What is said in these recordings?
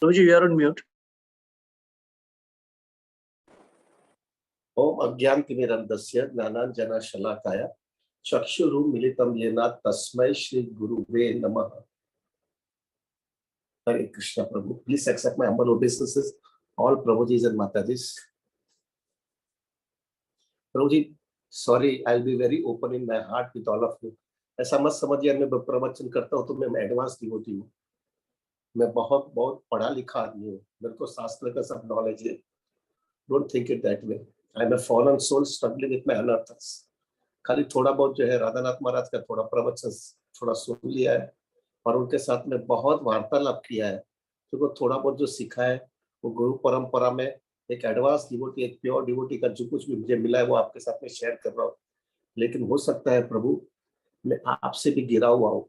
Roji, you are on mute. ओम अज्ञानतिमिरन्धस्य ज्ञानाञ्जनशलाकया चक्षुरुन्मीलितं येन तस्मै श्री गुरुवे नमः. Hare Krishna Prabhu. Please accept my humble obeisances, all Prabhujis and Matajis. Prabhuji, sorry, I'll be very open in my heart with all of you. ऐसा मत समझिए मैं प्रवचन करता हूँ तो मैं एडवांस डिवोटी हूँ. मैं बहुत पढ़ा लिखा आदमी हूँ. मेरे को शास्त्र का सब नॉलेज है. Don't think it that way. I am a fallen soul struggling with my anarthas. खाली थोड़ा बहुत जो है राधानाथ महाराज का थोड़ा प्रवचन थोड़ा सुन लिया है और उनके साथ में बहुत वार्तालाप किया है. तो थोड़ा बहुत जो सीखा है वो गुरु परंपरा में एक एडवांस डिवोटी, एक प्योर डिवोटी का जो कुछ भी मुझे मिला है वो आपके साथ में शेयर कर रहा हूँ. लेकिन हो सकता है प्रभु मैं आपसे भी गिरा हुआ हूँ,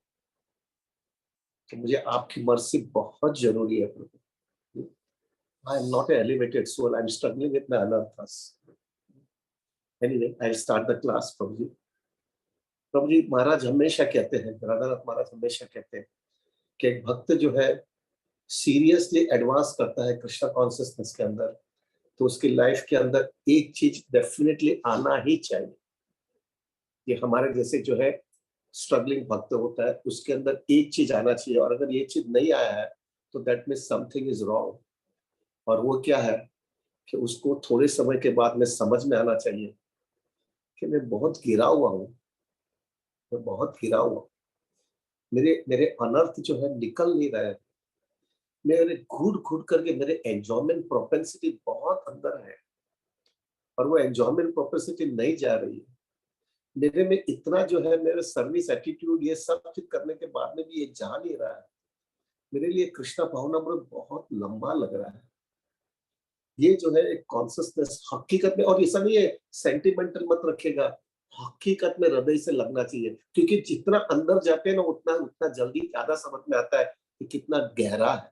तो मुझे आपकी मर्सी बहुत जरूरी है प्रभु. I am not an elevated soul. I am struggling with my anarthas. Anyway, I'll start the class, Prabhuji. Prabhuji, महाराज हमेशा कहते हैं, राधानाथ महाराज हमेशा कहते हैं कि एक भक्त जो है सीरियसली एडवांस करता है कृष्णा कॉन्शियसनेस के अंदर, तो उसकी लाइफ के अंदर एक चीज डेफिनेटली आना ही चाहिए. ये हमारे जैसे जो है स्ट्रगलिंग भक्त होता है उसके अंदर एक चीज आना चाहिए, और अगर ये चीज नहीं आया है तो that means something is wrong. और वो क्या है कि उसको थोड़े समय के बाद में समझ में आना चाहिए कि मैं बहुत गिरा हुआ हूँ, मैं बहुत गिरा हुआ. मेरे मेरे अनर्थ जो है निकल नहीं रहे. मेरे घुट करके मेरे एंजॉयमेंट प्रोपेंसिटी बहुत अंदर है और वो एंजॉयमेंट प्रोपेंसिटी नहीं जा रही है. मेरे में इतना जो है मेरे सर्विस एटीट्यूड ये सब चीज करने के बाद में भी ये जा नहीं रहा है. मेरे लिए कृष्णा भावनामृत बहुत लंबा लग रहा है. ये जो है एक कॉन्शियसनेस हकीकत में, और ऐसा नहीं है सेंटिमेंटल मत रखेगा, हकीकत में हृदय से लगना चाहिए. क्योंकि जितना अंदर जाते हैं ना उतना उतना जल्दी ज्यादा समझ में आता है कि कितना गहरा है.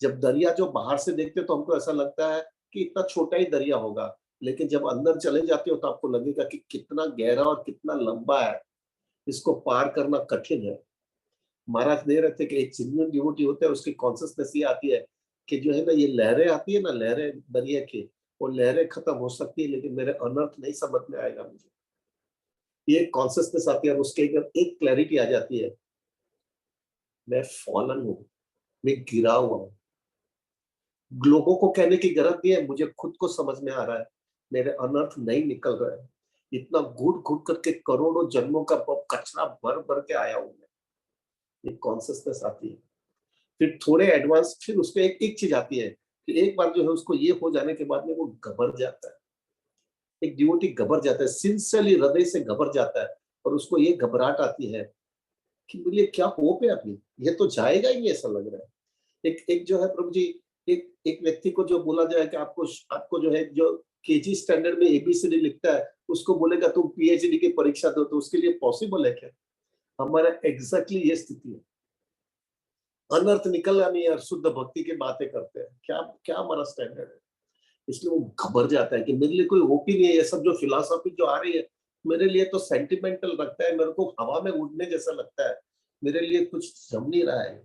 जब दरिया जो बाहर से देखते हो तो हमको ऐसा लगता है कि इतना छोटा ही दरिया होगा, लेकिन जब अंदर चले जाते हो तो आपको लगेगा कि कितना गहरा और कितना लंबा है. इसको पार करना कठिन है. महाराज दे रहे थे कि एक जेन्युइन डिवोटी होता है उसकी कॉन्शियसनेस ये आती है कि जो है ना ये लहरें आती है ना, लहरें दरिया की, वो लहरें खत्म हो सकती है लेकिन मेरे अनर्थ नहीं समझ में आएगा मुझे. ये कॉन्शियसनेस आती है और उसके एक क्लैरिटी आ जाती है, मैं फॉलन हूँ, मैं गिरा हुआ हूँ. लोगों को कहने की जरूरत नहीं है, मुझे खुद को समझ में आ रहा है मेरे अनर्थ नहीं निकल रहे हैं. इतना घुट करके करोड़ों जन्मों का कचरा भर के आया हूं मैं. ये कॉन्शियसनेस आती है. फिर थोड़े एडवांस फिर उसको एक चीज आती है कि एक बार जो है उसको ये हो जाने के बाद में वो घबर जाता है. एक डिवोटी घबर जाता है, सिंसियरली हृदय से घबर जाता है, और उसको ये घबराहट आती है कि मुझे क्या होप है अभी, ये तो जाएगा ही नहीं ऐसा लग रहा है. एक जो है प्रभु जी, एक व्यक्ति को जो बोला जाए कि आपको जो है जो केजी स्टैंडर्ड में एबीसीडी लिखता है उसको बोलेगा तुम पीएचडी की परीक्षा दो, तो उसके लिए पॉसिबल है क्या? हमारा एग्जैक्टली ये स्थिति है. अनर्थ निकलना नहीं है, शुद्ध भक्ति की बातें करते हैं. क्या क्या हमारा स्टैंडर्ड है? इसलिए वो घबर जाता है कि मेरे लिए कोई होप ही नहीं है. ये सब जो फिलॉसफी जो आ रही है मेरे लिए तो सेंटिमेंटल लगता है, मेरे को हवा में उड़ने जैसा लगता है, मेरे लिए कुछ जम नहीं रहा है.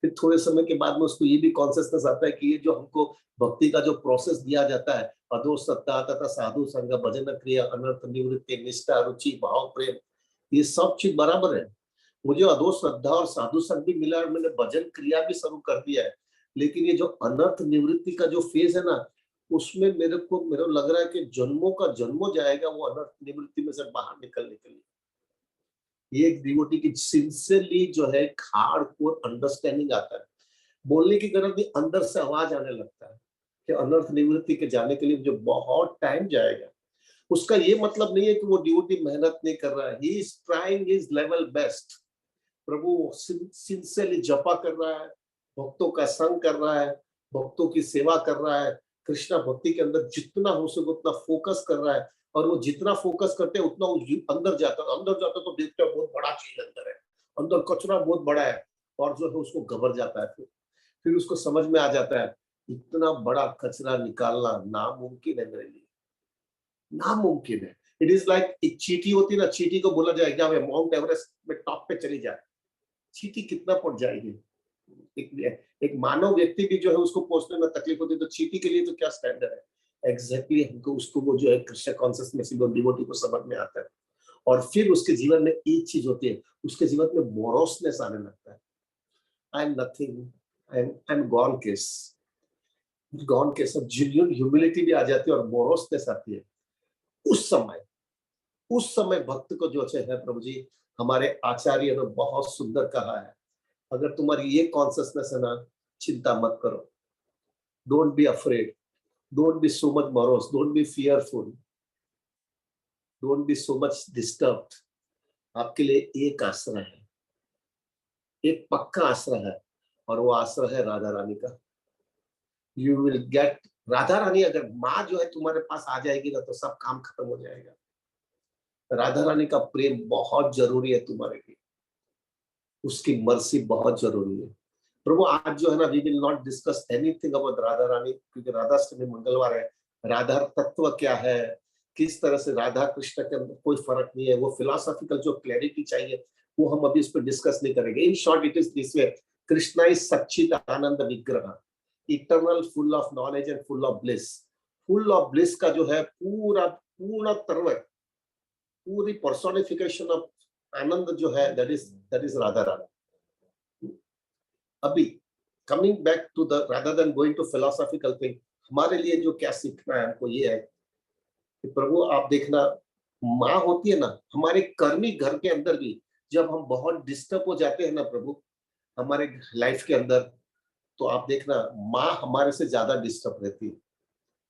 फिर थोड़े समय के बाद में उसको ये भी कॉन्शियसनेस आता है कि ये जो हमको भक्ति का जो प्रोसेस दिया जाता है, अधो सत्ता तथा साधु संग भजन क्रिया अनर्थ निवृत्ति निष्ठा रुचि भाव प्रेम, ये सब चीज बराबर है. मुझे अधो श्रद्धा और साधु संग भी मिला और मैंने भजन क्रिया भी शुरू कर दिया है. लेकिन ये जो अनर्थ निवृत्ति का जो फेज है ना, उसमें मेरे लग रहा है कि जन्मों का जन्मों जाएगा वो अनर्थ निवृत्ति में से बाहर निकलने के लिए. ये एक डिवोटी की सिंसियरली जो है हार्डकोर अंडरस्टैंडिंग आता है. बोलने की जरूरत नहीं, अंदर से आवाज आने लगता है कि अनर्थ निवृत्ति के जाने के लिए मुझे बहुत टाइम जाएगा. उसका ये मतलब नहीं है कि वो डिवोटी मेहनत नहीं कर रहा है. He is trying his level best. Prabhu sincerely जपा कर रहा है, भक्तों का संग कर रहा है, भक्तों की सेवा कर रहा है, कृष्णा भक्ति के अंदर जितना हो सके उतना फोकस कर रहा है. और वो जितना फोकस करते हैं उतना अंदर जाता तो देखते हैं बहुत बड़ा चीज अंदर है, अंदर कचरा बहुत बड़ा है, और जो है उसको घबर जाता है. फिर उसको समझ में आ जाता है इतना बड़ा कचरा निकालना नामुमकिन है मेरे लिए, नामुमकिन है. इट इज लाइक एक चींटी होती ना, चींटी को बोला जाए क्या माउंट एवरेस्ट में टॉप पे चली जाए, चींटी कितना पड़ जाएगी. एक मानव व्यक्ति भी जो है उसको पहुंचने में तकलीफ होती है, तो चींटी के लिए तो क्या स्टैंडर्ड है। एग्जैक्टली हमको उसको वो जो है कृष्ण कॉन्सियसनेस डिवोटी को समझ में आता है, और फिर उसके जीवन में एक चीज होती है, उसके जीवन में मोरोसनेस आने लगता है। I am nothing, I am gone case, gone case of genuine humility भी आ जाती है और मोरोसनेस आती है। उस समय, उस समय भक्त को जो है प्रभु जी, हमारे आचार्य ने बहुत सुंदर कहा है, अगर तुम्हारी ये कॉन्सियसनेस है ना, चिंता मत करो, don't be afraid, don't be so much morose, don't be fearful, don't be so much disturbed. आपके लिए एक आश्रय है, एक पक्का आश्रय है, और वो आश्रय है राधा रानी का। You will get Radha Rani. अगर माँ जो है तुम्हारे पास आ जाएगी ना, तो सब काम खत्म हो जाएगा। राधा रानी का प्रेम बहुत जरूरी है तुम्हारे लिए, उसकी मर्सी बहुत जरूरी है। प्रभु आज जो है ना, we will not discuss anything about Radha Rani, क्योंकि राधाष्टमी मंगलवार है। राधा तत्व क्या है, किस तरह से राधा कृष्ण के अंदर कोई फर्क नहीं है, वो फिलोसॉफिकल जो क्लैरिटी चाहिए वो हम अभी इस पर डिस्कस नहीं करेंगे। In short it is this way, Krishna is सच्चिद आनंद विग्रह, eternal, full of knowledge and full of bliss. Full of bliss का जो है पूरा पूर्ण तरव, पूरी पर्सोनिफिकेशन ऑफ आनंद जो है, दैट इज राधा रानी। अभी coming back to the, rather than going to philosophical thing, हमारे लिए जो क्या सीखना है हमको ये है कि प्रभु आप देखना, माँ होती है ना हमारे कर्मी घर के अंदर भी, जब हम बहुत डिस्टर्ब हो जाते हैं ना प्रभु हमारे लाइफ के अंदर, तो आप देखना माँ हमारे से ज्यादा डिस्टर्ब रहती है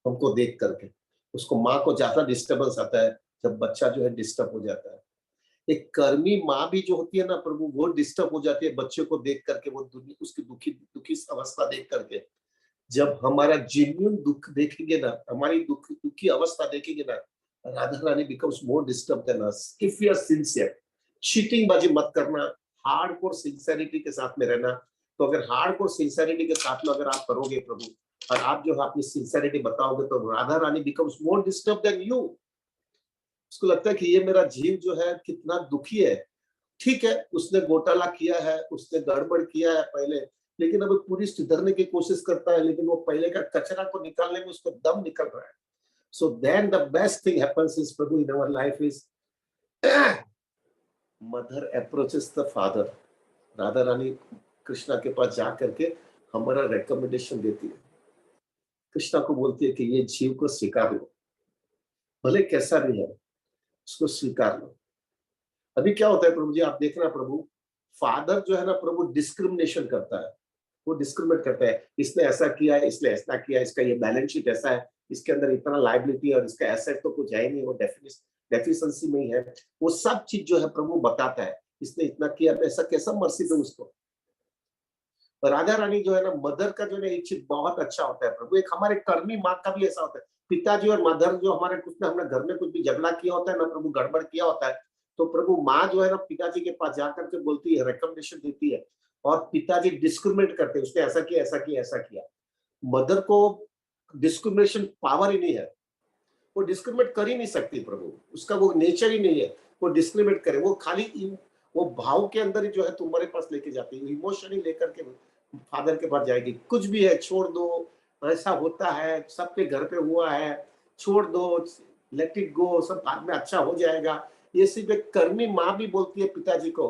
हमको देख करके। उसको माँ को ज्यादा डिस्टर्बेंस आता है जब बच्चा जो है डिस्टर्ब हो जाता है। एक कर्मी माँ भी जो होती है ना प्रभु, वो डिस्टर्ब हो जाती है बच्चे को देख करके, वो उसकी दुखी दुखी अवस्था देख करके। जब हमारा जेन्युइन दुख देखेंगे ना, हमारी दुखी अवस्था देखेंगे ना, Radha Rani becomes more disturb than us. If we are sincere, cheating बाजी मत करना, हार्डकोर सिंसियरिटी के साथ में रहना। तो अगर हार्डकोर सिंसियरिटी के साथ में अगर आप करोगे प्रभु, और आप जो है अपनी सिंसियरिटी बताओगे, तो Radha Rani becomes more disturb than you. उसको लगता है कि ये मेरा जीव जो है कितना दुखी है। ठीक है, उसने घोटाला किया है, उसने गड़बड़ किया है पहले, लेकिन अब पूरी सुधरने की कोशिश करता है, लेकिन वो पहले का कचरा को निकालने में उसको दम निकल रहा है। So then the best thing happens is प्रभु in our life is, mother approaches the father. Radha Rani Krishna के पास जा करके हमारा रिकमेंडेशन देती है, कृष्णा को बोलती है कि ये जीव को स्वीकार लो, भले कैसा भी है उसको स्वीकार लो। अभी क्या होता है प्रभु जी, आप देख रहे हैं प्रभु, फादर जो है ना प्रभु डिस्क्रिमिनेशन करता है, वो डिस्क्रिमिनेट करता है, इसने ऐसा किया है, इसने ऐसा किया, इसका ये बैलेंस शीट ऐसा है, इसके अंदर इतना लाइबिलिटी है और इसका एसेट तो कुछ है ही नहीं, वो डेफिशिएंसी में ही है। वो सब चीज जो है प्रभु बताता है, इसने इतना किया, ऐसा कैसा मर्सी दो उसको। राधा रानी जो है ना, मदर का जो है एक चीज बहुत अच्छा होता है प्रभु, एक हमारे कर्मी माँ का भी ऐसा होता है। पिताजी और मदर जो हमारे कुछ ना, हमने घर में कुछ भी झगड़ा किया होता है ना प्रभु, गड़बड़ किया होता है, तो प्रभु माँ जो है ना पिताजी के पास जाकर के बोलती है, रिकमेंडेशन देती है, और पिताजी डिस्क्रिमिनेट करते हैं, उसने ऐसा किया, ऐसा किया, ऐसा किया। मदर को डिस्क्रिमिनेशन पावर ही नहीं है, वो डिस्क्रिमिनेट कर ही नहीं सकती प्रभु, उसका वो नेचर ही नहीं है वो डिस्क्रिमिनेट करे। वो खाली वो भाव के अंदर ही जो है तुम्हारे पास लेके जाती है, इमोशन ही लेकर के फादर के पास जाएगी। कुछ भी है छोड़ दो, ऐसा होता है, सबके घर पे हुआ है, छोड़ दो, लेट इट गो, सब बाद में अच्छा हो जाएगा। ये सिर्फ एक कर्मी माँ भी बोलती है पिताजी को।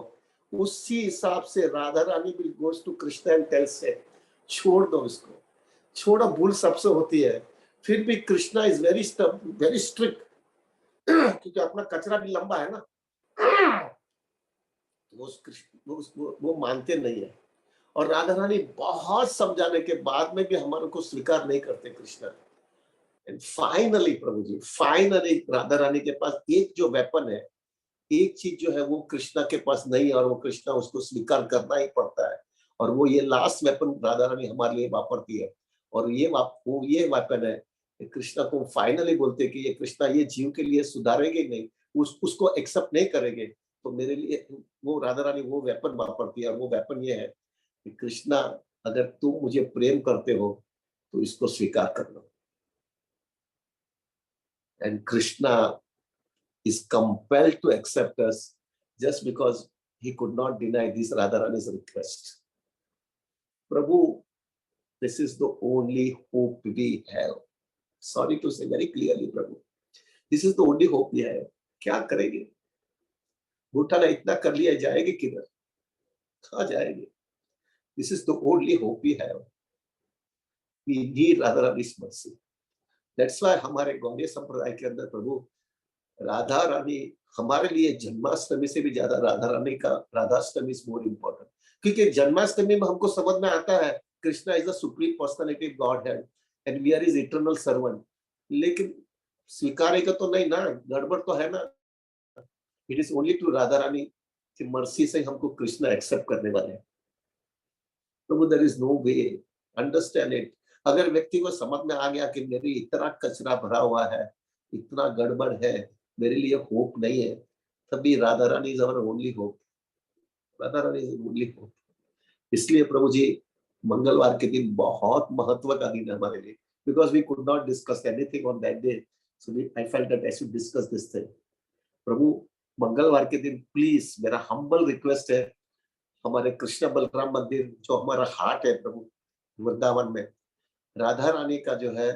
उसी हिसाब से राधा रानी भी goes to Krishna and tells से, छोड़ दो इसको, छोड़ो, भूल सबसे होती है। फिर भी कृष्णा इज वेरी स्ट्रिक्ट, क्योंकि अपना कचरा भी लंबा है ना, वो मानते नहीं है। और राधा रानी बहुत समझाने के बाद में भी हमारे को स्वीकार नहीं करते कृष्ण। एंड फाइनली प्रभु जी, फाइनली राधा रानी के पास एक जो वेपन है, एक चीज जो है वो कृष्णा के पास नहीं है, और वो कृष्णा उसको स्वीकार करना ही पड़ता है। और वो ये लास्ट वेपन राधा रानी हमारे लिए वापरती है, और ये वेपन है कि कृष्णा को फाइनली बोलते हैं कि ये कृष्णा ये जीव के लिए सुधारेंगे नहीं, उसको एक्सेप्ट नहीं करेंगे, तो मेरे लिए वो राधा रानी वो वेपन वापरती है, और वो वेपन ये है कि कृष्णा, अगर तुम मुझे प्रेम करते हो तो इसको स्वीकार कर लो। And Krishna is compelled to accept us just because he could not deny this Radharani's request. प्रभु, this is the only hope we have. Sorry to say very clearly प्रभु, this is the only hope we have. क्या करेंगे? घोटाला इतना कर लिया, जाएगी किधर? कहाँ जाएंगे? This is the only hope we have. We need Radha Rani mercy. That's why हमारे गौड़ीय संप्रदाय के अंदर प्रभु, राधा रानी हमारे लिए जन्माष्टमी से भी ज्यादा राधाष्टमी इज मोर इम्पोर्टेंट। क्योंकि जन्माष्टमी में हमको समझ में आता है Krishna is the supreme personality of Godhead and we are is eternal servant. लेकिन स्वीकारेगा तो नहीं ना, गड़बड़ तो है ना। It is only to Radha Rani की मर्सी से हमको कृष्णा एक्सेप्ट करने वाले हैं। प्रभु, there is no way, understand it. अगर व्यक्ति को समझ में आ गया कि मेरी इतना कचरा भरा हुआ है, इतना गड़बड़ है, मेरे लिए होप नहीं है, तभी Radha Rani is our only hope. Radha Rani is only hope. इसलिए प्रभु जी, मंगलवार के दिन बहुत महत्व का दिन है हमारे लिए, because we could not discuss anything on that day, so I felt that I should discuss this thing. प्रभु, मंगलवार के दिन प्लीज, मेरा हम्बल रिक्वेस्ट है, हमारे कृष्ण बलराम मंदिर जो हमारा हार्ट है प्रभु वृंदावन में, राधा रानी का जो है,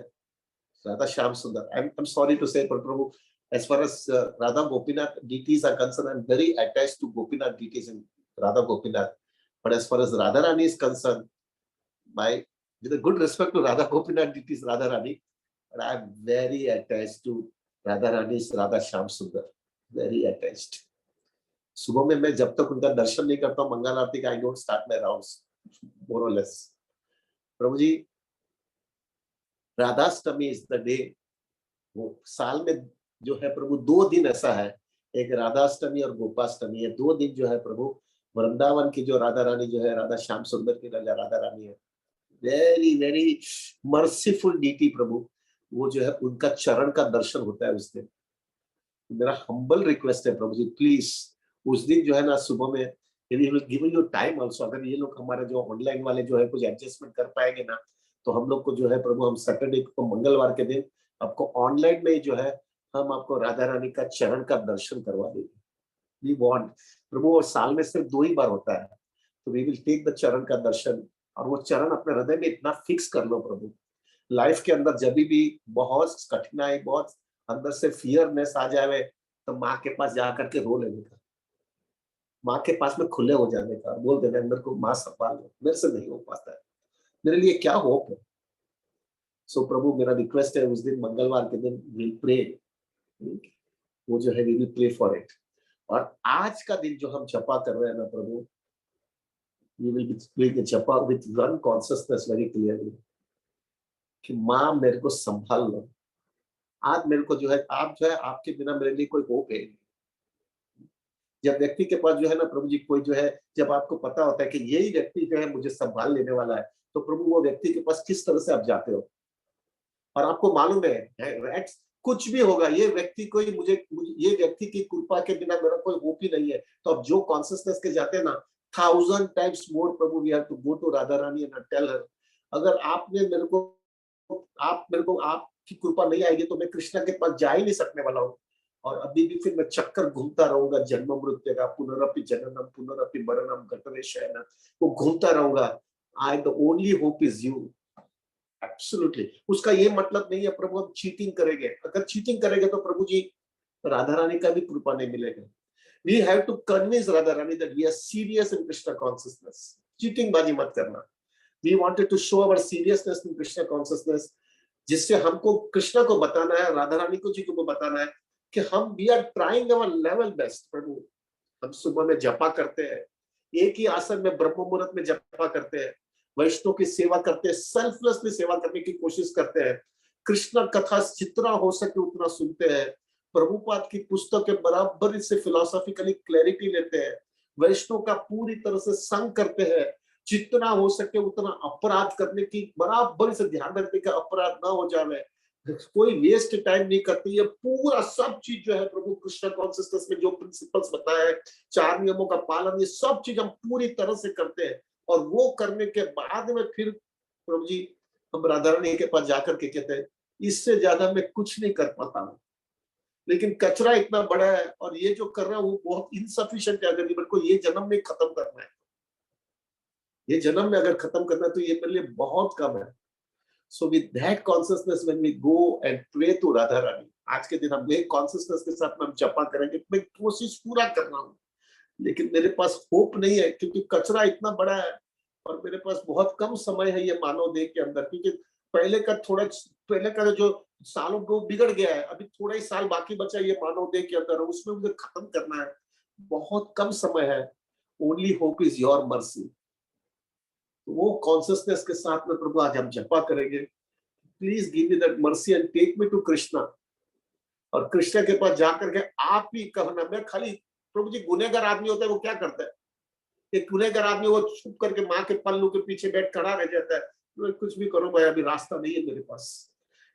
राधा श्याम सुंदर, I'm sorry to say, but Prabhu, as far as Radha Gopinath deities are concerned, I'm very attached to Gopinath deities in Radha Gopinath. But as far as Radha Rani is concerned, with a good respect to Radha Gopinath deities, Radha Rani, but I'm very attached to Radha Rani's Radha Shyam Sundar, very attached. सुबह में मैं जब तक उनका दर्शन नहीं करता हूँ मंगल आरती का, I don't start my rounds more और लेस। प्रभु जी, राधाष्टमी इज द डे, वो साल में जो है प्रभु 2 दिन ऐसा है, एक राधाष्टमी और गोपाष्टमी है। 2 दिन जो है प्रभु वृंदावन की जो राधा रानी जो है, राधा श्याम सुंदर की राधा रानी है, वेरी वेरी मर्सीफुल डीटी प्रभु, वो जो है उनका चरण का दर्शन होता है उस दिन। मेरा हम्बल रिक्वेस्ट है प्रभु जी, प्लीज उस दिन जो है ना सुबह में, यदि गिवन यू टाइम आल्सो, अगर ये लोग हमारे जो ऑनलाइन वाले जो है कुछ एडजस्टमेंट कर पाएंगे ना, तो हम लोग को जो है प्रभु, हम सैटरडे को मंगलवार के दिन आपको ऑनलाइन में जो है हम आपको राधा रानी का चरण का दर्शन करवा देंगे। वी वांट प्रभु, और साल में सिर्फ 2 ही बार होता है, तो वी विल टेक द चरण का दर्शन, और वो चरण अपने हृदय में इतना फिक्स कर लो प्रभु, लाइफ के अंदर जब भी बहुत कठिनाई, बहुत अंदर से फियरनेस आ जाए, तो माँ के पास जाकर के रो लेने का, माँ के पास में खुले हो जाने का, बोल देना अंदर को, माँ संभाल लो, मेरे से नहीं हो पाता है, मेरे लिए क्या होप है। सो प्रभु, मेरा रिक्वेस्ट है उस दिन मंगलवार के दिन विल प्रे, वो जो है we will pray for it. और आज का दिन जो हम जपा कर रहे हैं ना प्रभु, वी विल बी डूइंग जपा with one consciousness very clearly कि माँ मेरे को संभाल लो। आज मेरे को जो है, आप जो है, आपके बिना मेरे लिए कोई होप है नहीं। जब व्यक्ति के पास जो है ना प्रभु जी, कोई जो है, जब आपको पता होता है कि यही व्यक्ति जो है मुझे संभाल लेने वाला है, तो प्रभु वो व्यक्ति के पास किस तरह से आप जाते हो, और आपको मालूम है कुछ भी होगा, ये व्यक्ति कोई ये व्यक्ति की कृपा के बिना मेरा कोई होप ही नहीं है, तो अब जो कॉन्शियसनेस के जाते हैं ना, 1000 टाइम्स मोर प्रभु, we have to go to Radha Rani and tell her, अगर आपने मेरे को, आपकी कृपा नहीं आएगी तो मैं कृष्णा के पास जा ही नहीं सकने वाला हूँ, और अभी भी फिर मैं चक्कर घूमता रहूंगा, जन्म मृत्यु का, पुनरपि जननम पुनरपि मरणम घटने शयनम, वो घूमता रहूंगा। I the only hope is you. Absolutely, उसका ये मतलब नहीं है प्रभु हम चीटिंग करेंगे, अगर चीटिंग करेंगे तो प्रभु जी राधा रानी का भी कृपा नहीं मिलेगा। We have to convince Radha Rani that we are serious in Krishna consciousness. Cheating बाजी मत करना। We wanted to show our seriousness in Krishna consciousness, जिससे हमको कृष्णा को बताना है, राधा रानी को जी को बताना है कि हम we are trying our level best. प्रभु, हम सुबह में जपा करते हैं, एक ही आसन में ब्रह्म मुहूर्त में जपा करते हैं, वैष्णव की सेवा करते हैं, सेल्फलेसली सेवा करने की कोशिश करते हैं, कृष्ण कथा जितना हो सके उतना सुनते हैं, प्रभुपाद की पुस्तक के बराबर से फिलोसॉफिकली क्लैरिटी लेते हैं, वैष्णव का पूरी तरह से संग करते हैं, जितना हो सके उतना अपराध करने की बराबर से ध्यान रखने का, अपराध ना हो जाए, कोई वेस्ट टाइम नहीं करती। ये पूरा सब चीज जो है प्रभु कृष्ण कॉन्शियसनेस में जो प्रिंसिपल्स बताए, 4 नियमों का पालन, ये सब चीज हम पूरी तरह से करते हैं, और वो करने के बाद में फिर प्रभु जी हम राधा रानी के पास जाकर के कहते हैं इससे ज्यादा मैं कुछ नहीं कर पाता हूँ, लेकिन कचरा इतना बड़ा है और ये जो कर रहा हूँ वो बहुत इनसफिशिएंट है, अगर मेरे को ये जन्म में खत्म करना है। ये जन्म में अगर खत्म करना है तो ये मेरे लिए बहुत कम है। So with that consciousness when we go and pray to Radha Rani, आज के दिन हम एक कॉन्शियसनेस के साथ में हम जपा करेंगे, मैं कोशिश पूरा कर रहा हूँ, लेकिन मेरे पास होप नहीं है क्योंकि कचरा इतना बड़ा है और मेरे पास बहुत कम समय है ये मानव देह के अंदर, क्योंकि पहले का थोड़ा पहले का जो सालों को बिगड़ गया है, अभी थोड़ा ही साल बाकी बचा है ये मानव देह के अंदर, उसमें मुझे खत्म करना है, बहुत कम समय है। Only hope is your mercy. वो कॉन्शियसनेस के साथ में प्रभु आज हम जपा करेंगे, please give me that mercy and take me to Krishna. और कृष्ण के पास जाकर के आप ही कहना, मैं खाली, प्रभु जी गुनहगार आदमी होता है वो क्या करता है, एक गुनहगार आदमी वो छुप करके माँ के पल्लू के पीछे बैठ खड़ा रह जाता है, तो कुछ भी करो भाई अभी रास्ता नहीं है मेरे पास।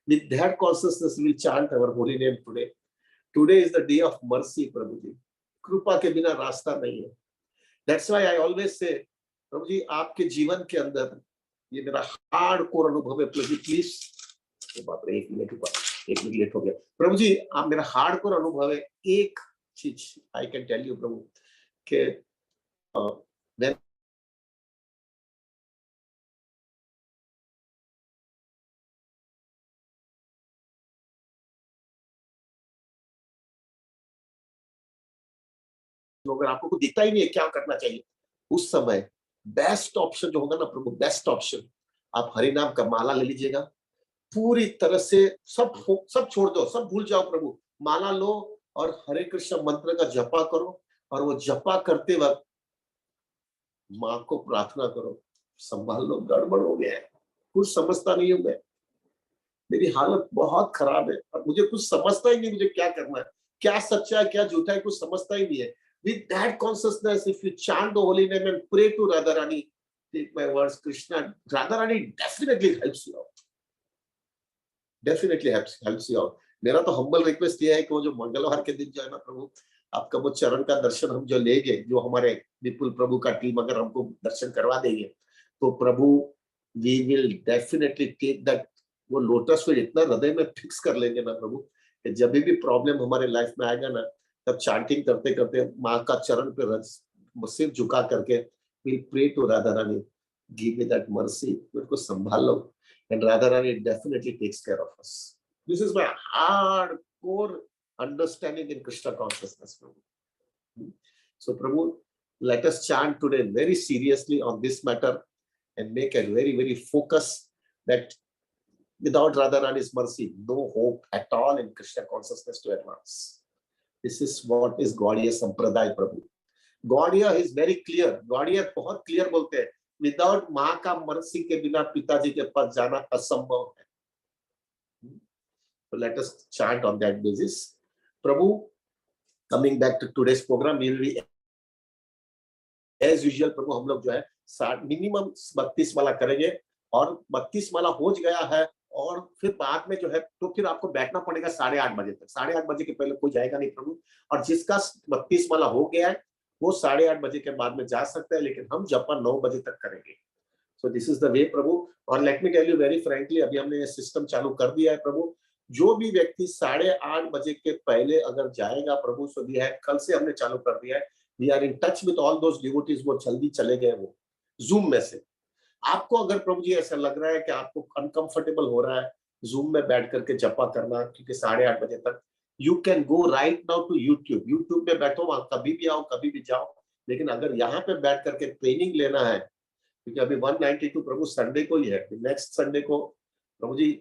With that consciousness we will chant our holy name today. Today is the day of mercy प्रभु जी, कृपा के बिना रास्ता नहीं है। That's why I always say प्रभु जी आपके जीवन के अंदर ये मेरा हार्ड कोर अनुभव है प्रभु जी, प्लीज। बाप रे, 1 मिनट हुआ, 1 मिनट लेट हो गया। प्रभु जी आप मेरा हार्ड कोर अनुभव है, एक चीज आई कैन टेल यू प्रभु के when अगर आपको कुछ दिखता ही नहीं है क्या करना चाहिए, उस समय बेस्ट ऑप्शन जो होगा ना प्रभु, बेस्ट ऑप्शन, आप हरि नाम का माला ले लीजिएगा, पूरी तरह से सब छोड़ दो, सब भूल जाओ प्रभु, माला लो और हरे कृष्ण मंत्र का जपा करो, और वो जपा करते वक्त माँ को प्रार्थना करो, संभाल लो गड़बड़ हो गया है, कुछ समझता नहीं हूं मैं, मेरी हालत बहुत खराब है और मुझे कुछ समझता ही नहीं मुझे क्या करना है, क्या सच्चा है क्या झूठा है कुछ समझता ही नहीं है। With that consciousness, if you chant the holy name and pray to Radharani, take my words, Krishna, Radharani definitely helps you out. Definitely helps you out. मेरा तो हम्बल रिक्वेस्ट ये है कि वो जो मंगलवार के दिन जो है ना प्रभु, आपका वो चरण का दर्शन हम जो लेंगे, जो हमारे विपुल प्रभु का टीम अगर हमको दर्शन करवा देंगे, तो प्रभु we will definitely take that, वो लोटस फिर इतना हृदय में फिक्स कर लेंगे ना प्रभु कि जब भी प्रॉब्लम हमारे लाइफ में आएगा ना, तब चैंटिंग करते करते माँ का चरण पे सिर झुका करके will pray to Radha Rani, give me that mercy, मेरे को संभाल लो, and Radharani definitely takes care of us. This is my hardcore understanding in Krishna consciousness, Prabhu. So, Prabhu, let us chant today very seriously on this matter and make a very, very focus that without Radharani's mercy, no hope at all in Krishna consciousness to advance. This is what is Gaudiya Sampradaya, Prabhu. Gaudiya is very clear. Gaudiya बहुत clear बोलते हैं, without माँ का mercy के बिना पिताजी के पास जाना असंभव है। So let us chant on that basis. Prabhu, coming back to today's program, we will be as usual प्रभु हम लोग जो है मिनिमम 32 माला करेंगे, और 32 माला हो गया है और फिर बाद में जो है तो फिर आपको बैठना पड़ेगा 8:30 बजे तक, 8:30 बजे के पहले कोई जाएगा नहीं प्रभु, और जिसका 32 माला हो गया है वो 8:30 बजे के बाद में जा सकता है, लेकिन हम जपा 9 बजे तक करेंगे। So this is the way प्रभु। और let me tell you very frankly, अभी हमने ये सिस्टम चालू कर दिया है प्रभु, जो भी व्यक्ति 8:30 बजे के पहले अगर जाएगा प्रभु, सो वी है कल से हमने चालू कर दिया है, we are in touch with all those devotees, वो जल्दी चले गए वो जूम में से। आपको अगर प्रभु जी ऐसा लग रहा है कि आपको अनकंफर्टेबल हो रहा है जूम में बैठ करके जपा करना, क्योंकि 8:30 बजे तक, you can go right now to YouTube, YouTube में बैठो, वहां कभी भी आओ कभी भी जाओ, लेकिन अगर यहाँ पे बैठ करके ट्रेनिंग लेना है, क्योंकि अभी 192 प्रभु संडे को ही है, नेक्स्ट संडे को प्रभु जी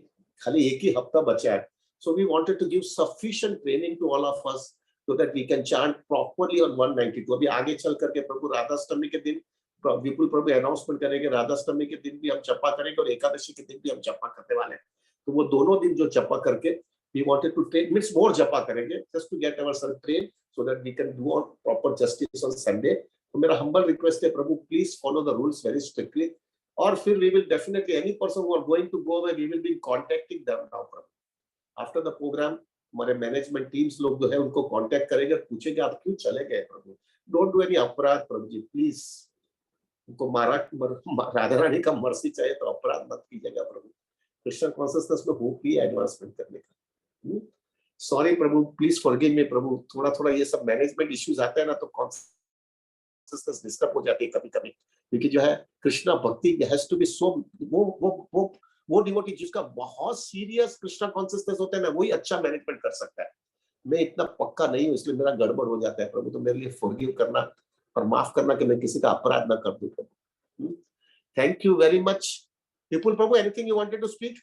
खाली एक ही हफ्ता बचा है, so we wanted to give sufficient training to all of us so that we can chant properly on 192। अभी आगे चल करके प्रभु राधाष्टमी के दिन विपुल प्रभु अनाउंसमेंट करेंगे, राधाष्टमी के दिन भी हम जपा करेंगे और एकादशी के दिन भी हम जपा करने वाले हैं, तो वो दोनों दिन जो जपा करके we wanted to train, means more जपा करेंगे just to get ourselves trained so that we can do on proper justice on Sunday। तो मेरा humble request है प्रभु, please follow the rules very strictly, और फिर we will definitely, any person who are going to go away, we will be contacting them now Prabhu after the program। हमारे management teams लोग जो है उनको contact करेंगे, पूछेंगे आप क्यों चले गए प्रभु, डोंट डू एनी अपराध प्रभु जी, प्लीज उनको राधा रानी का मर्सी चाहिए तो अपराध मत कीजिएगा प्रभु, कृष्ण कॉन्शियसनेस में होप ही एडवांसमेंट करने का। सॉरी प्रभु, प्लीज फॉरगिव मी प्रभु, थोड़ा थोड़ा ये सब मैनेजमेंट इश्यूज आते हैं ना, तो कॉन्शियसनेस डिस्टर्ब हो जाती है कभी कभी, क्योंकि जो है कृष्णा भक्ति हैज टू बी सो, वो डिवोटी जिसका बहुत सीरियस कृष्णा कॉन्शियसनेस होता है ना, वही अच्छा मैनेजमेंट कर सकता है। मैं इतना पक्का नहीं हूँ, इसलिए मेरा गड़बड़ हो जाता है। प्रभु तो मेरे लिए फॉरगिव करना और माफ करना कि मैं किसी का अपराध ना कर दूं प्रभु। Thank you very much. Vipul प्रभु, anything you wanted to speak?